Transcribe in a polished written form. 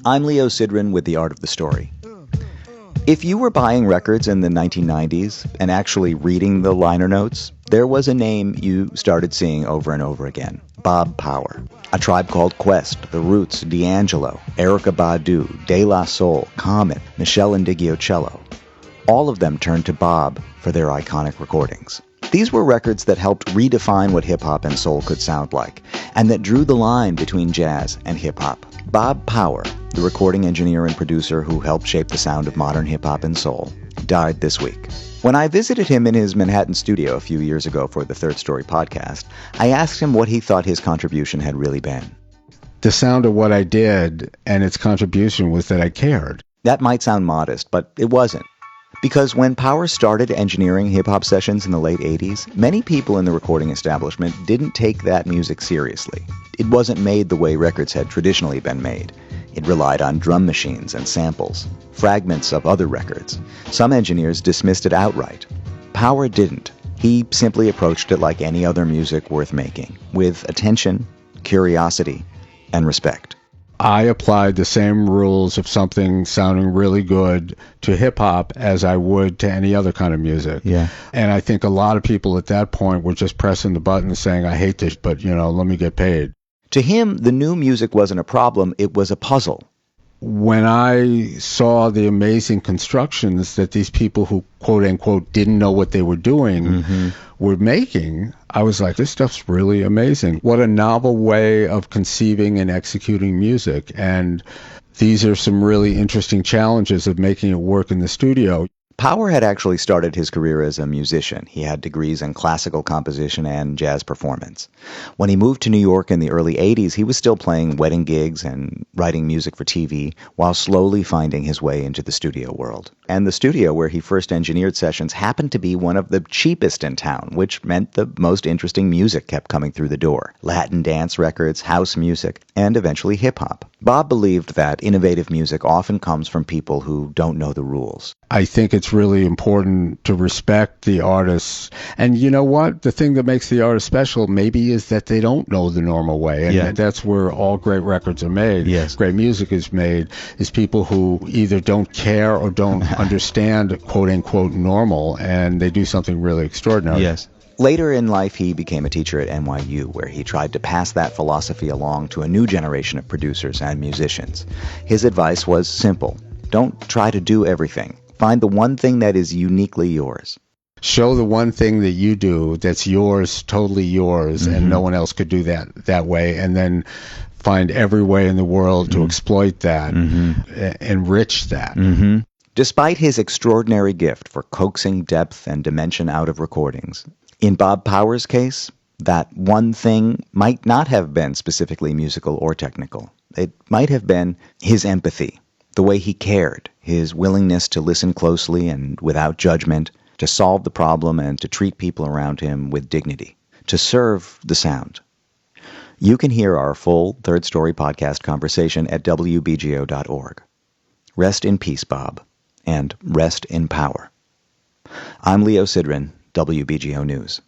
I'm Leo Sidran with The Art of the Story. If you were buying records in the 1990s and actually reading the liner notes, there was a name you started seeing over and over again: Bob Power. A Tribe Called Quest, The Roots, D'Angelo, Erykah Badu, De La Soul, Common, Michelle Indigiocello. All of them turned to Bob for their iconic recordings. These were records that helped redefine what hip-hop and soul could sound like, and that drew the line between jazz and hip-hop. Bob Power, the recording engineer and producer who helped shape the sound of modern hip-hop and soul, died this week. When I visited him in his Manhattan studio a few years ago for the Third Story podcast, I asked him what he thought his contribution had really been. The sound of what I did and its contribution was that I cared. That might sound modest, but it wasn't. Because when Power started engineering hip-hop sessions in the late 80s, many people in the recording establishment didn't take that music seriously. It wasn't made the way records had traditionally been made. It relied on drum machines and samples, fragments of other records. Some engineers dismissed it outright. Power didn't. He simply approached it like any other music worth making, with attention, curiosity, and respect. I applied the same rules of something sounding really good to hip-hop as I would to any other kind of music. Yeah. And I think a lot of people at that point were just pressing the button saying, I hate this, but, let me get paid. To him, the new music wasn't a problem, it was a puzzle. When I saw the amazing constructions that these people who, quote-unquote, didn't know what they were doing were making, I was like, this stuff's really amazing. What a novel way of conceiving and executing music. And these are some really interesting challenges of making it work in the studio. Power had actually started his career as a musician. He had degrees in classical composition and jazz performance. When he moved to New York in the early 80s, he was still playing wedding gigs and writing music for TV while slowly finding his way into the studio world. And the studio where he first engineered sessions happened to be one of the cheapest in town, which meant the most interesting music kept coming through the door: Latin dance records, house music, and eventually hip-hop. Bob believed that innovative music often comes from people who don't know the rules. I think it's really important to respect the artists. And you know what? The thing that makes the artist special maybe is that they don't know the normal way. And that's where all great records are made. Yes. Great music is made, is people who either don't care or don't understand, quote unquote, normal, and they do something really extraordinary. Yes. Later in life, he became a teacher at NYU, where he tried to pass that philosophy along to a new generation of producers and musicians. His advice was simple: don't try to do everything. Find the one thing that is uniquely yours. Show the one thing that you do that's yours, totally yours, and no one else could do that way, and then find every way in the world to exploit that, enrich that. Despite his extraordinary gift for coaxing depth and dimension out of recordings, in Bob Power's case, that one thing might not have been specifically musical or technical. It might have been his empathy, the way he cared, his willingness to listen closely and without judgment, to solve the problem and to treat people around him with dignity, to serve the sound. You can hear our full Third Story podcast conversation at WBGO.org. Rest in peace, Bob, and rest in power. I'm Leo Sidran, WBGO News.